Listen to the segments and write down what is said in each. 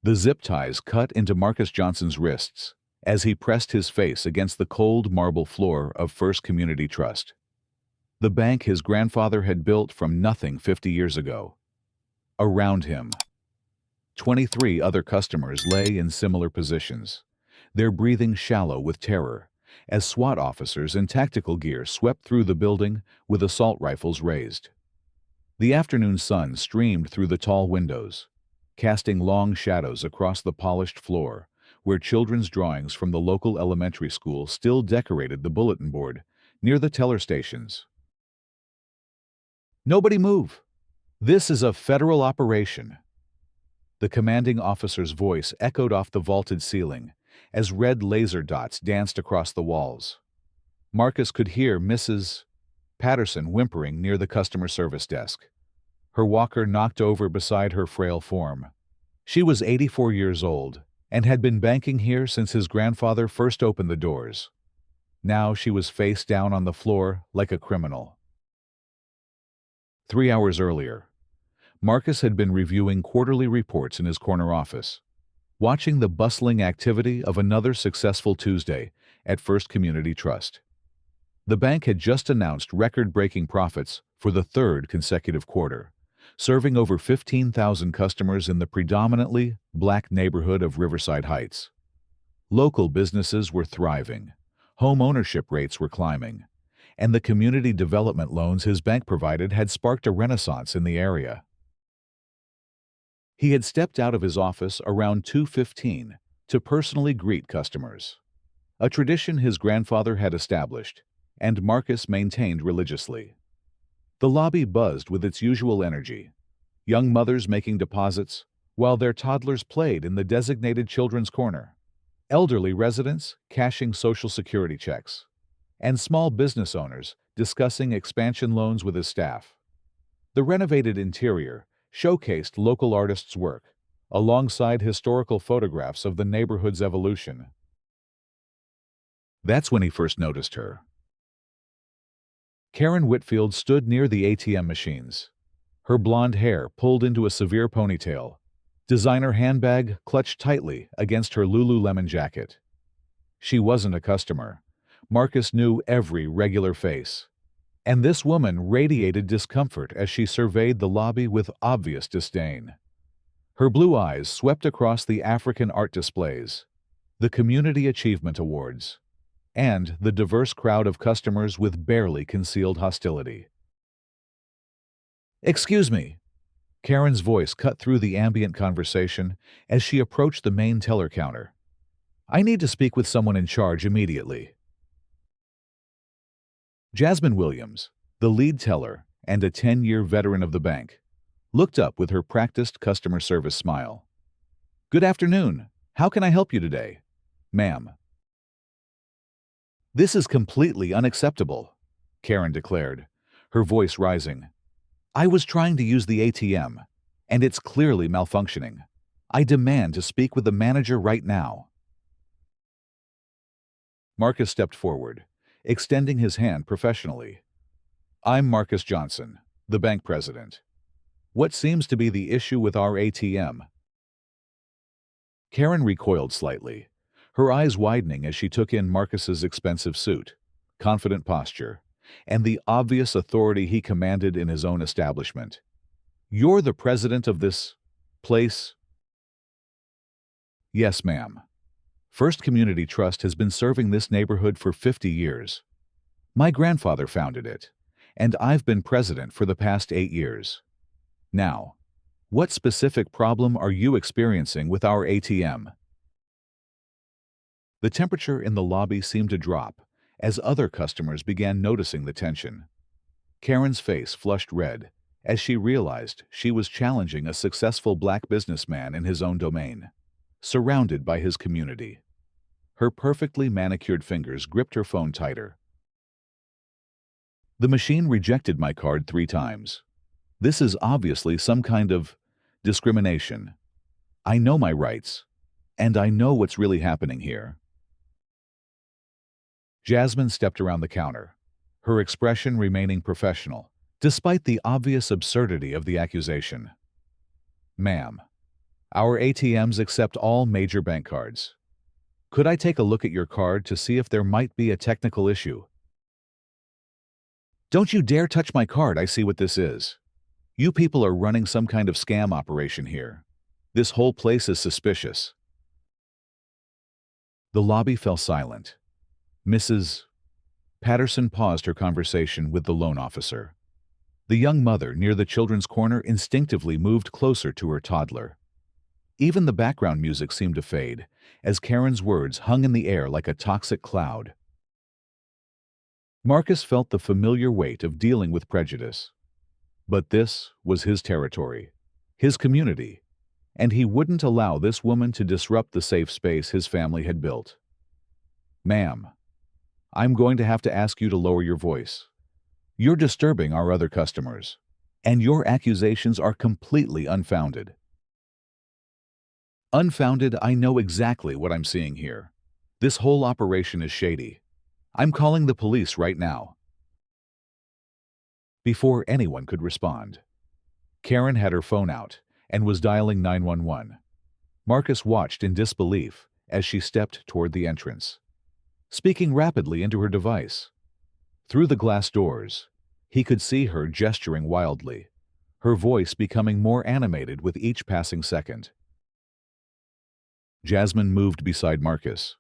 The zip ties cut into Marcus Johnson's wrists as he pressed his face against the cold marble floor of First Community Trust, the bank his grandfather had built from nothing 50 years ago. Around him, 23 other customers lay in similar positions, their breathing shallow with terror, as SWAT officers in tactical gear swept through the building with assault rifles raised. The afternoon sun streamed through the tall windows, casting long shadows across the polished floor, where children's drawings from the local elementary school still decorated the bulletin board near the teller stations. "Nobody move! This is a federal operation." The commanding officer's voice echoed off the vaulted ceiling as red laser dots danced across the walls. Marcus could hear Mrs. Patterson whimpering near the customer service desk, her walker knocked over beside her frail form. She was 84 years old and had been banking here since his grandfather first opened the doors. Now she was face down on the floor like a criminal. 3 hours earlier, Marcus had been reviewing quarterly reports in his corner office, watching the bustling activity of another successful Tuesday at First Community Trust. The bank had just announced record-breaking profits for the third consecutive quarter, serving over 15,000 customers in the predominantly black neighborhood of Riverside Heights. Local businesses were thriving, home ownership rates were climbing, and the community development loans his bank provided had sparked a renaissance in the area. He had stepped out of his office around 2:15 to personally greet customers, a tradition his grandfather had established and Marcus maintained religiously. The lobby buzzed with its usual energy, young mothers making deposits while their toddlers played in the designated children's corner, elderly residents cashing Social Security checks, and small business owners discussing expansion loans with his staff. The renovated interior showcased local artists' work, alongside historical photographs of the neighborhood's evolution. That's when he first noticed her. Karen Whitfield stood near the ATM machines, her blonde hair pulled into a severe ponytail, designer handbag clutched tightly against her Lululemon jacket. She wasn't a customer. Marcus knew every regular face, and this woman radiated discomfort as she surveyed the lobby with obvious disdain. Her blue eyes swept across the African art displays, the Community Achievement Awards, and the diverse crowd of customers with barely concealed hostility. "Excuse me." Karen's voice cut through the ambient conversation as she approached the main teller counter. "I need to speak with someone in charge immediately." Jasmine Williams, the lead teller and a 10-year veteran of the bank, looked up with her practiced customer service smile. "Good afternoon. How can I help you today, ma'am?" "This is completely unacceptable," Karen declared, her voice rising. "I was trying to use the ATM, and it's clearly malfunctioning. I demand to speak with the manager right now." Marcus stepped forward, extending his hand professionally. "I'm Marcus Johnson, the bank president. What seems to be the issue with our ATM?" Karen recoiled slightly, her eyes widening as she took in Marcus's expensive suit, confident posture, and the obvious authority he commanded in his own establishment. "You're the president of this place?" "Yes, ma'am. First Community Trust has been serving this neighborhood for 50 years. My grandfather founded it, and I've been president for the past 8 years. Now, what specific problem are you experiencing with our ATM?" The temperature in the lobby seemed to drop as other customers began noticing the tension. Karen's face flushed red as she realized she was challenging a successful black businessman in his own domain, surrounded by his community. Her perfectly manicured fingers gripped her phone tighter. "The machine rejected my card 3 times. This is obviously some kind of discrimination. I know my rights, and I know what's really happening here." Jasmine stepped around the counter, her expression remaining professional, despite the obvious absurdity of the accusation. "Ma'am, Our ATMs accept all major bank cards. Could I take a look at your card to see if there might be a technical issue? Don't you dare touch my card, I see what this is. You people are running some kind of scam operation here. This whole place is suspicious. The lobby fell silent. Mrs. Patterson paused her conversation with the loan officer. The young mother near the children's corner instinctively moved closer to her toddler. Even the background music seemed to fade, as Karen's words hung in the air like a toxic cloud. Marcus felt the familiar weight of dealing with prejudice. But this was his territory, his community, and he wouldn't allow this woman to disrupt the safe space his family had built. Ma'am, I'm going to have to ask you to lower your voice. You're disturbing our other customers, and your accusations are completely unfounded. Unfounded, I know exactly what I'm seeing here. This whole operation is shady. I'm calling the police right now. Before anyone could respond, Karen had her phone out and was dialing 911. Marcus watched in disbelief as she stepped toward the entrance, speaking rapidly into her device. Through the glass doors, he could see her gesturing wildly, her voice becoming more animated with each passing second. Jasmine moved beside Marcus,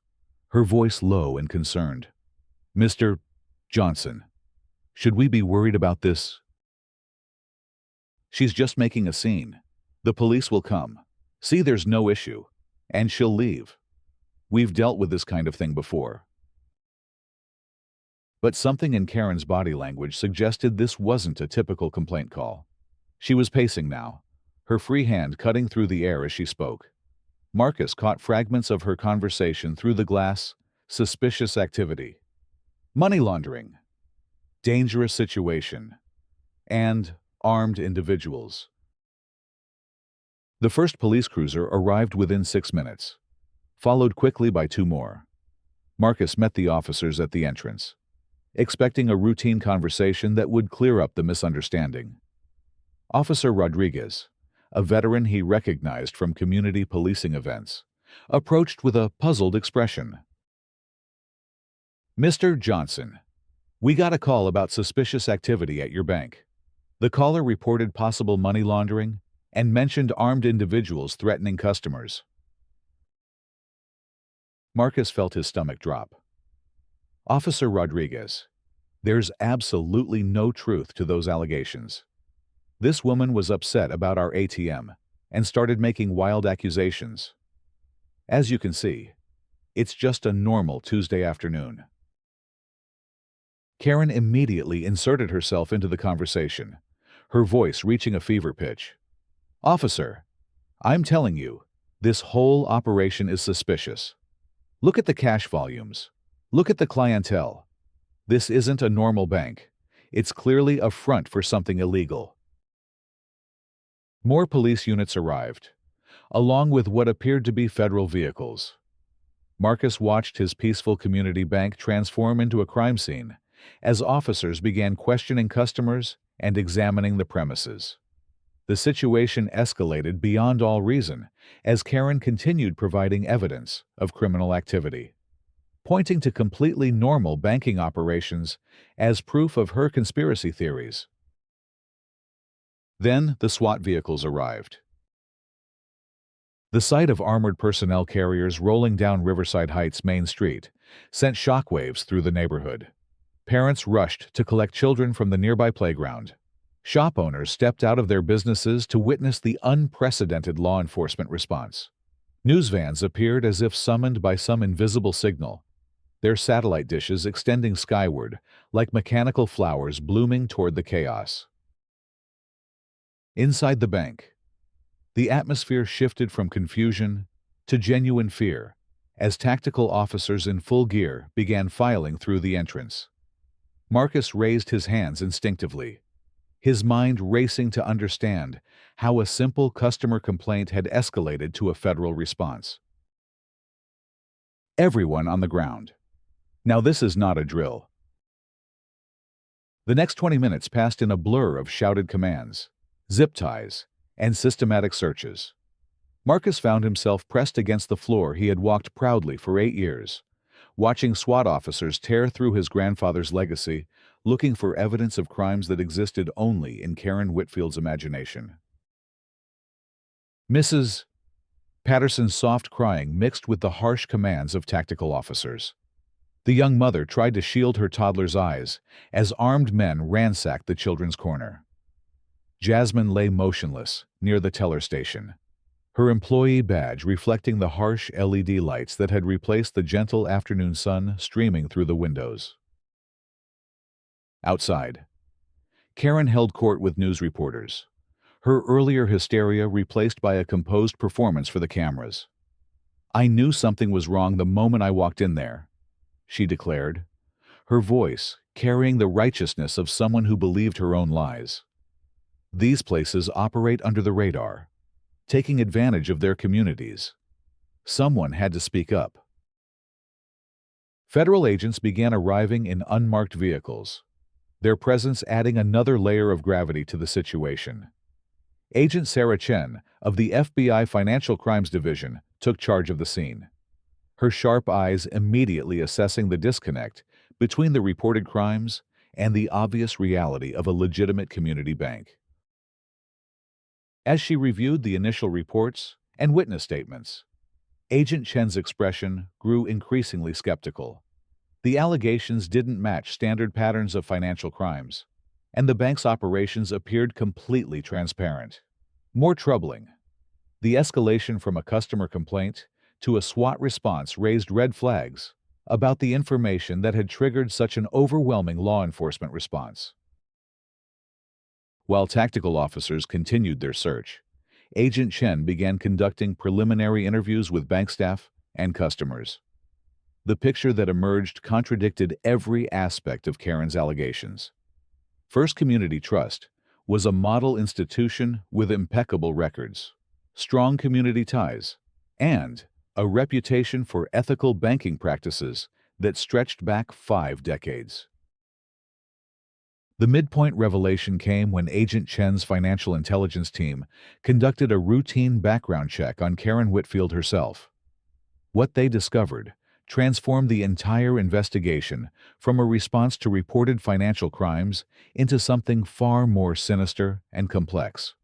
her voice low and concerned. Mr. Johnson, should we be worried about this? She's just making a scene. The police will come. See, there's no issue. And she'll leave. We've dealt with this kind of thing before. But something in Karen's body language suggested this wasn't a typical complaint call. She was pacing now, her free hand cutting through the air as she spoke. Marcus caught fragments of her conversation through the glass. Suspicious activity, money laundering, dangerous situation, and armed individuals. The first police cruiser arrived within 6 minutes, followed quickly by 2 more. Marcus met the officers at the entrance, expecting a routine conversation that would clear up the misunderstanding. Officer Rodriguez, a veteran he recognized from community policing events, approached with a puzzled expression. Mr. Johnson, we got a call about suspicious activity at your bank. The caller reported possible money laundering and mentioned armed individuals threatening customers. Marcus felt his stomach drop. Officer Rodriguez, there's absolutely no truth to those allegations. This woman was upset about our ATM and started making wild accusations. As you can see, it's just a normal Tuesday afternoon. Karen immediately inserted herself into the conversation, her voice reaching a fever pitch. Officer, I'm telling you, this whole operation is suspicious. Look at the cash volumes. Look at the clientele. This isn't a normal bank. It's clearly a front for something illegal. More police units arrived, along with what appeared to be federal vehicles. Marcus watched his peaceful community bank transform into a crime scene as officers began questioning customers and examining the premises. The situation escalated beyond all reason as Karen continued providing evidence of criminal activity, pointing to completely normal banking operations as proof of her conspiracy theories. Then the SWAT vehicles arrived. The sight of armored personnel carriers rolling down Riverside Heights' Main Street sent shockwaves through the neighborhood. Parents rushed to collect children from the nearby playground. Shop owners stepped out of their businesses to witness the unprecedented law enforcement response. News vans appeared as if summoned by some invisible signal, their satellite dishes extending skyward like mechanical flowers blooming toward the chaos. Inside the bank, the atmosphere shifted from confusion to genuine fear as tactical officers in full gear began filing through the entrance. Marcus raised his hands instinctively, his mind racing to understand how a simple customer complaint had escalated to a federal response. Everyone on the ground. Now this is not a drill. The next 20 minutes passed in a blur of shouted commands, zip ties, and systematic searches. Marcus found himself pressed against the floor he had walked proudly for 8 years, watching SWAT officers tear through his grandfather's legacy, looking for evidence of crimes that existed only in Karen Whitfield's imagination. Mrs. Patterson's soft crying mixed with the harsh commands of tactical officers. The young mother tried to shield her toddler's eyes as armed men ransacked the children's corner. Jasmine lay motionless near the teller station, her employee badge reflecting the harsh LED lights that had replaced the gentle afternoon sun streaming through the windows. Outside, Karen held court with news reporters, her earlier hysteria replaced by a composed performance for the cameras. "I knew something was wrong the moment I walked in there," she declared, her voice carrying the righteousness of someone who believed her own lies. These places operate under the radar, taking advantage of their communities. Someone had to speak up. Federal agents began arriving in unmarked vehicles, their presence adding another layer of gravity to the situation. Agent Sarah Chen of the FBI Financial Crimes Division took charge of the scene, her sharp eyes immediately assessing the disconnect between the reported crimes and the obvious reality of a legitimate community bank. As she reviewed the initial reports and witness statements, Agent Chen's expression grew increasingly skeptical. The allegations didn't match standard patterns of financial crimes, and the bank's operations appeared completely transparent. More troubling, the escalation from a customer complaint to a SWAT response raised red flags about the information that had triggered such an overwhelming law enforcement response. While tactical officers continued their search, Agent Chen began conducting preliminary interviews with bank staff and customers. The picture that emerged contradicted every aspect of Karen's allegations. First Community Trust was a model institution with impeccable records, strong community ties, and a reputation for ethical banking practices that stretched back 5 decades. The midpoint revelation came when Agent Chen's financial intelligence team conducted a routine background check on Karen Whitfield herself. What they discovered transformed the entire investigation from a response to reported financial crimes into something far more sinister and complex.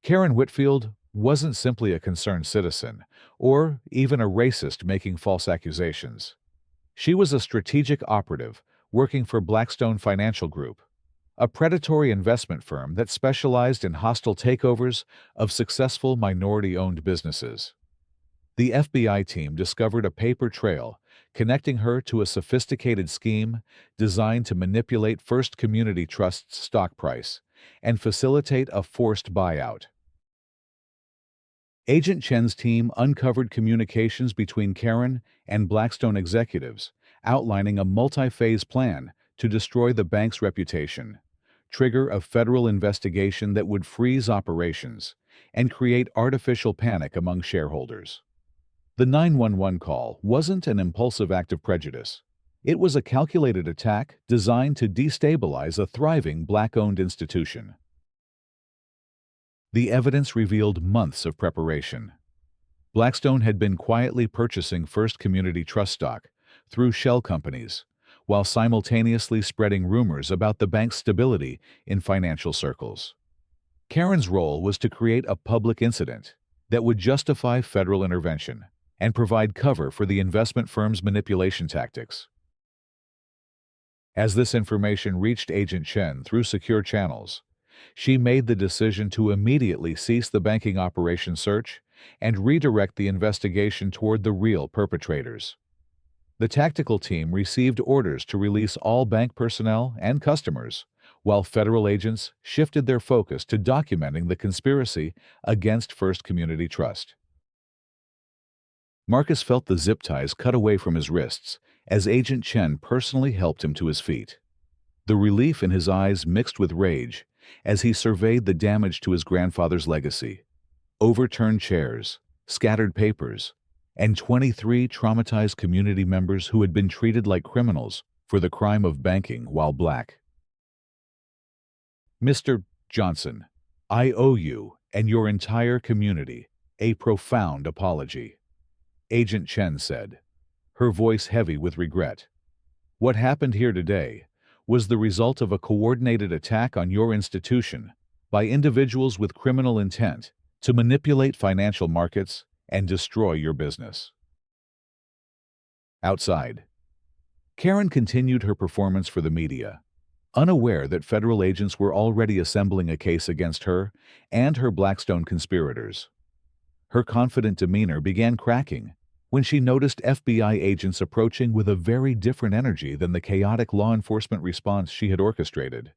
Karen Whitfield wasn't simply a concerned citizen or even a racist making false accusations. She was a strategic operative working for Blackstone Financial Group, a predatory investment firm that specialized in hostile takeovers of successful minority-owned businesses. The FBI team discovered a paper trail connecting her to a sophisticated scheme designed to manipulate First Community Trust's stock price and facilitate a forced buyout. Agent Chen's team uncovered communications between Karen and Blackstone executives, outlining a multi-phase plan to destroy the bank's reputation, trigger a federal investigation that would freeze operations, and create artificial panic among shareholders. The 911 call wasn't an impulsive act of prejudice. It was a calculated attack designed to destabilize a thriving Black-owned institution. The evidence revealed months of preparation. Blackstone had been quietly purchasing First Community Trust stock through shell companies, while simultaneously spreading rumors about the bank's stability in financial circles. Karen's role was to create a public incident that would justify federal intervention and provide cover for the investment firm's manipulation tactics. As this information reached Agent Chen through secure channels, she made the decision to immediately cease the banking operation search and redirect the investigation toward the real perpetrators. The tactical team received orders to release all bank personnel and customers, while federal agents shifted their focus to documenting the conspiracy against First Community Trust. Marcus felt the zip ties cut away from his wrists as Agent Chen personally helped him to his feet. The relief in his eyes mixed with rage as he surveyed the damage to his grandfather's legacy: overturned chairs, scattered papers, and 23 traumatized community members who had been treated like criminals for the crime of banking while Black. "Mr. Johnson, I owe you and your entire community a profound apology," Agent Chen said, her voice heavy with regret. "What happened here today was the result of a coordinated attack on your institution by individuals with criminal intent to manipulate financial markets and destroy your business." Outside, Karen continued her performance for the media, unaware that federal agents were already assembling a case against her and her Blackstone conspirators. Her confident demeanor began cracking when she noticed FBI agents approaching with a very different energy than the chaotic law enforcement response she had orchestrated.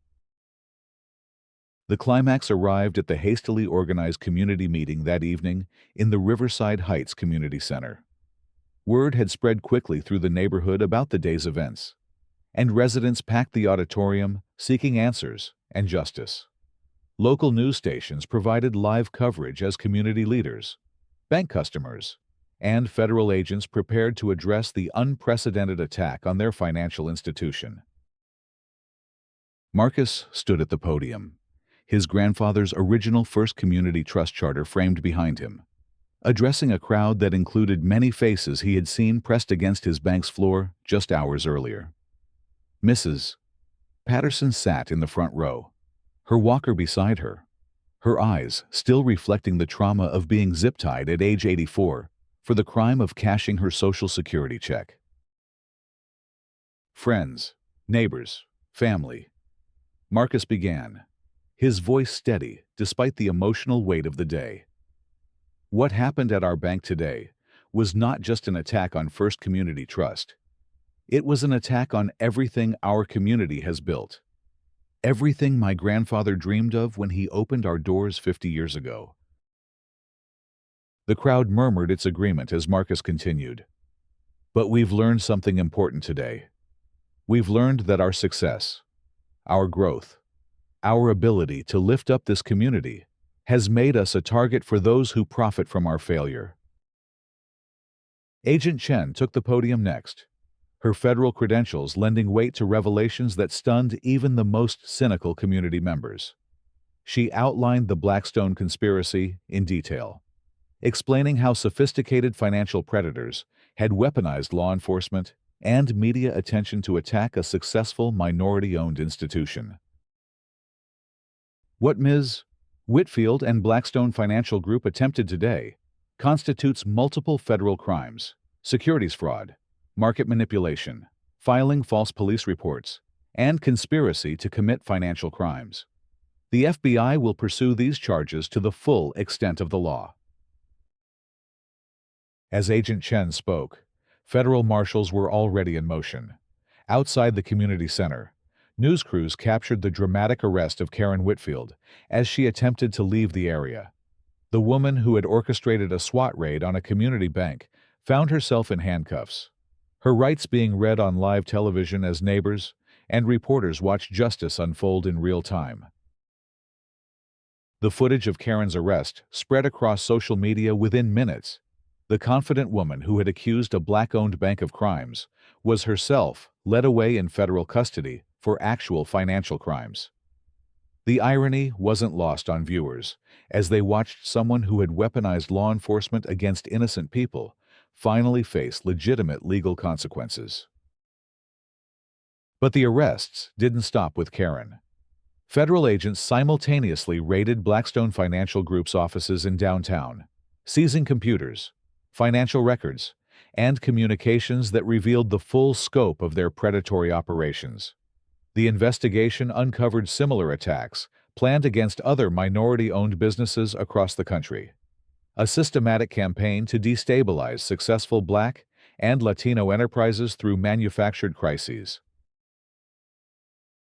The climax arrived at the hastily organized community meeting that evening in the Riverside Heights Community Center. Word had spread quickly through the neighborhood about the day's events, and residents packed the auditorium seeking answers and justice. Local news stations provided live coverage as community leaders, bank customers, and federal agents prepared to address the unprecedented attack on their financial institution. Marcus stood at the podium, his grandfather's original First Community Trust charter framed behind him, addressing a crowd that included many faces he had seen pressed against his bank's floor just hours earlier. Mrs. Patterson sat in the front row, her walker beside her, her eyes still reflecting the trauma of being zip-tied at age 84 for the crime of cashing her Social Security check. "Friends, neighbors, family," Marcus began, his voice steady despite the emotional weight of the day. "What happened at our bank today was not just an attack on First Community Trust. It was an attack on everything our community has built. Everything my grandfather dreamed of when he opened our doors 50 years ago." The crowd murmured its agreement as Marcus continued. "But we've learned something important today. We've learned that our success, our growth, our ability to lift up this community has made us a target for those who profit from our failure." Agent Chen took the podium next, her federal credentials lending weight to revelations that stunned even the most cynical community members. She outlined the Blackstone conspiracy in detail, explaining how sophisticated financial predators had weaponized law enforcement and media attention to attack a successful minority-owned institution. What Ms. Whitfield and Blackstone Financial Group attempted today constitutes multiple federal crimes: securities fraud, market manipulation, filing false police reports, and conspiracy to commit financial crimes. The FBI will pursue these charges to the full extent of the law. As Agent Chen spoke, federal marshals were already in motion. Outside the community center, news crews captured the dramatic arrest of Karen Whitfield as she attempted to leave the area. The woman who had orchestrated a SWAT raid on a community bank found herself in handcuffs, her rights being read on live television as neighbors and reporters watched justice unfold in real time. The footage of Karen's arrest spread across social media within minutes. The confident woman who had accused a Black-owned bank of crimes was herself led away in federal custody for actual financial crimes. The irony wasn't lost on viewers as they watched someone who had weaponized law enforcement against innocent people finally face legitimate legal consequences. But the arrests didn't stop with Karen. Federal agents simultaneously raided Blackstone Financial Group's offices in downtown, seizing computers, financial records, and communications that revealed the full scope of their predatory operations. The investigation uncovered similar attacks planned against other minority-owned businesses across the country. A systematic campaign to destabilize successful Black and Latino enterprises through manufactured crises.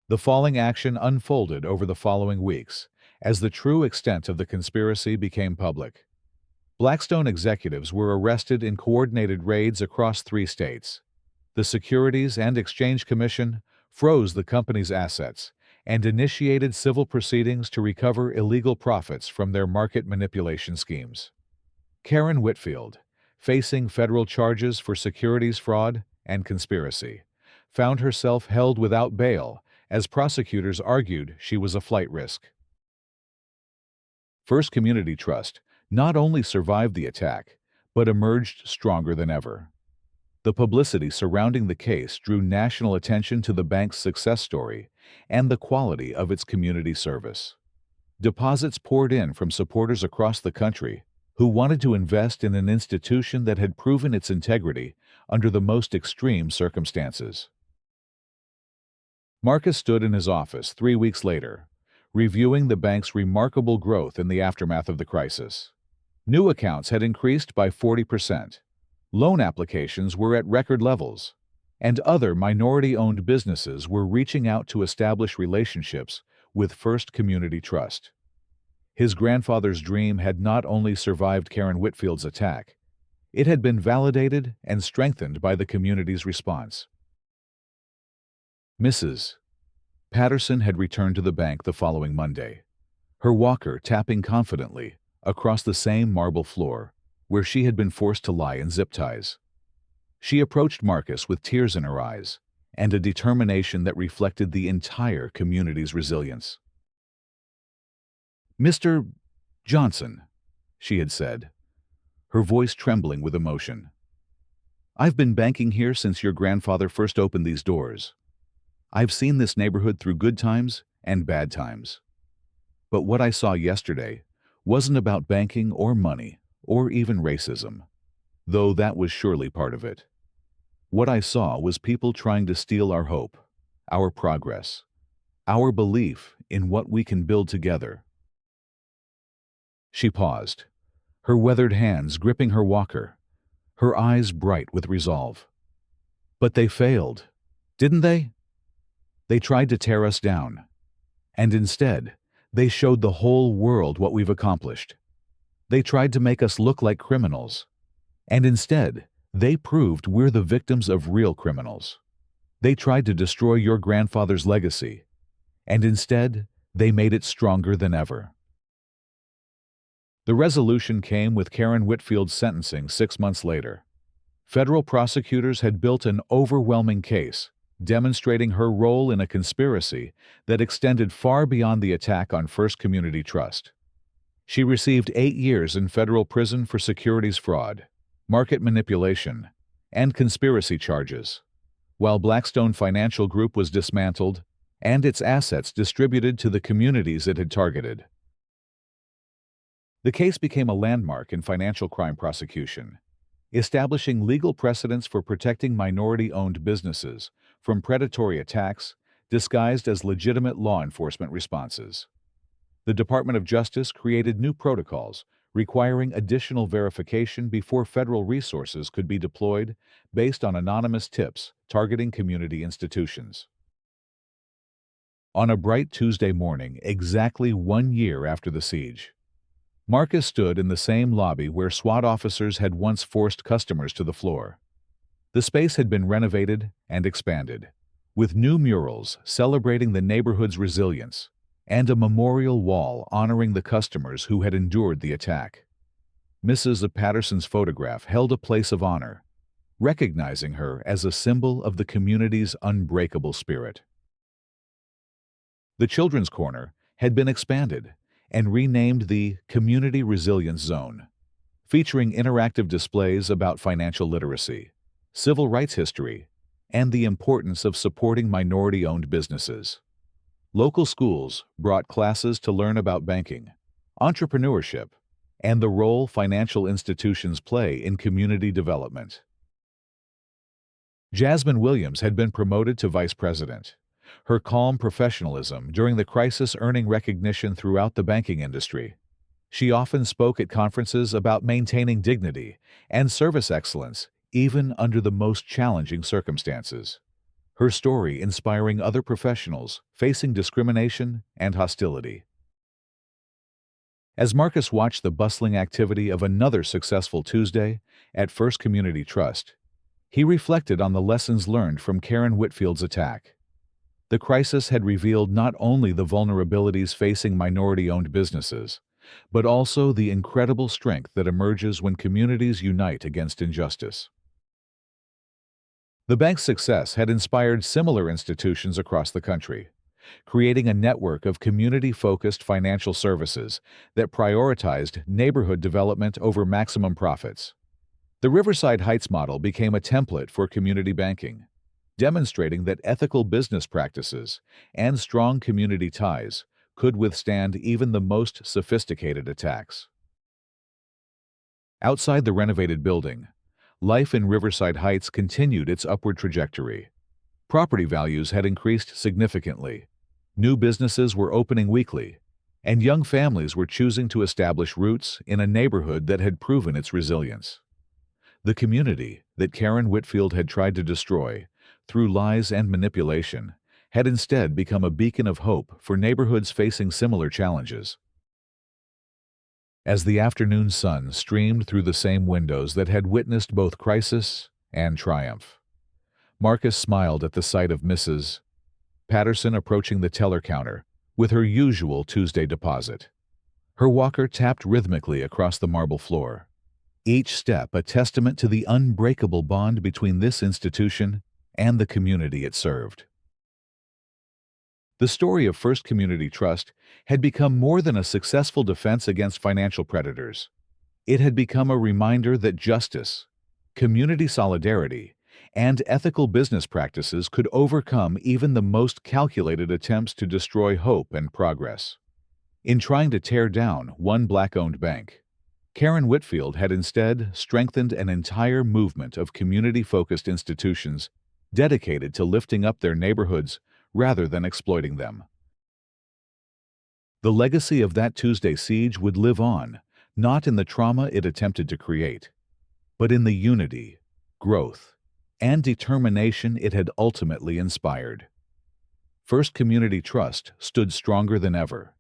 The falling action unfolded over the following weeks as the true extent of the conspiracy became public. Blackstone executives were arrested in coordinated raids across 3 states. The Securities and Exchange Commission froze the company's assets and initiated civil proceedings to recover illegal profits from their market manipulation schemes. Karen Whitfield, facing federal charges for securities fraud and conspiracy, found herself held without bail as prosecutors argued she was a flight risk. First Community Trust not only survived the attack, but emerged stronger than ever. The publicity surrounding the case drew national attention to the bank's success story and the quality of its community service. Deposits poured in from supporters across the country who wanted to invest in an institution that had proven its integrity under the most extreme circumstances. Marcus stood in his office 3 weeks later, reviewing the bank's remarkable growth in the aftermath of the crisis. New accounts had increased by 40%. Loan applications were at record levels, and other minority-owned businesses were reaching out to establish relationships with First Community Trust. His grandfather's dream had not only survived Karen Whitfield's attack, it had been validated and strengthened by the community's response. Mrs. Patterson had returned to the bank the following Monday, her walker tapping confidently across the same marble floor where she had been forced to lie in zip ties. She approached Marcus with tears in her eyes and a determination that reflected the entire community's resilience. "Mr. Johnson," she had said, her voice trembling with emotion, "I've been banking here since your grandfather first opened these doors. I've seen this neighborhood through good times and bad times. But what I saw yesterday wasn't about banking or money or even racism, though that was surely part of it. What I saw was people trying to steal our hope, our progress, our belief in what we can build together." She paused, her weathered hands gripping her walker, her eyes bright with resolve. "But they failed, didn't they? They tried to tear us down. And instead, they showed the whole world what we've accomplished. They tried to make us look like criminals. And instead, they proved we're the victims of real criminals. They tried to destroy your grandfather's legacy. And instead, they made it stronger than ever." The resolution came with Karen Whitfield's sentencing 6 months later. Federal prosecutors had built an overwhelming case, demonstrating her role in a conspiracy that extended far beyond the attack on First Community Trust. She received 8 years in federal prison for securities fraud, market manipulation, and conspiracy charges, while Blackstone Financial Group was dismantled and its assets distributed to the communities it had targeted. The case became a landmark in financial crime prosecution, establishing legal precedents for protecting minority-owned businesses from predatory attacks disguised as legitimate law enforcement responses. The Department of Justice created new protocols requiring additional verification before federal resources could be deployed based on anonymous tips targeting community institutions. On a bright Tuesday morning, exactly 1 year after the siege, Marcus stood in the same lobby where SWAT officers had once forced customers to the floor. The space had been renovated and expanded, with new murals celebrating the neighborhood's resilience and a memorial wall honoring the customers who had endured the attack. Mrs. Patterson's photograph held a place of honor, recognizing her as a symbol of the community's unbreakable spirit. The Children's Corner had been expanded and renamed the Community Resilience Zone, featuring interactive displays about financial literacy, civil rights history, and the importance of supporting minority-owned businesses. Local schools brought classes to learn about banking, entrepreneurship, and the role financial institutions play in community development. Jasmine Williams had been promoted to vice president, her calm professionalism during the crisis earning recognition throughout the banking industry. She often spoke at conferences about maintaining dignity and service excellence even under the most challenging circumstances. Her story inspiring other professionals facing discrimination and hostility. As Marcus watched the bustling activity of another successful Tuesday at First Community Trust, he reflected on the lessons learned from Karen Whitfield's attack. The crisis had revealed not only the vulnerabilities facing minority-owned businesses, but also the incredible strength that emerges when communities unite against injustice. The bank's success had inspired similar institutions across the country, creating a network of community-focused financial services that prioritized neighborhood development over maximum profits. The Riverside Heights model became a template for community banking, demonstrating that ethical business practices and strong community ties could withstand even the most sophisticated attacks. Outside the renovated building, life in Riverside Heights continued its upward trajectory. Property values had increased significantly, new businesses were opening weekly, and young families were choosing to establish roots in a neighborhood that had proven its resilience. The community that Karen Whitfield had tried to destroy through lies and manipulation had instead become a beacon of hope for neighborhoods facing similar challenges. As the afternoon sun streamed through the same windows that had witnessed both crisis and triumph, Marcus smiled at the sight of Mrs. Patterson approaching the teller counter with her usual Tuesday deposit. Her walker tapped rhythmically across the marble floor, each step a testament to the unbreakable bond between this institution and the community it served. The story of First Community Trust had become more than a successful defense against financial predators. It had become a reminder that justice, community solidarity, and ethical business practices could overcome even the most calculated attempts to destroy hope and progress. In trying to tear down one Black-owned bank, Karen Whitfield had instead strengthened an entire movement of community-focused institutions dedicated to lifting up their neighborhoods rather than exploiting them. The legacy of that Tuesday siege would live on, not in the trauma it attempted to create, but in the unity, growth, and determination it had ultimately inspired. First Community Trust stood stronger than ever,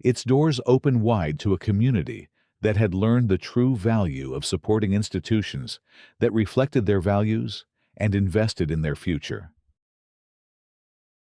its doors open wide to a community that had learned the true value of supporting institutions that reflected their values and invested in their future.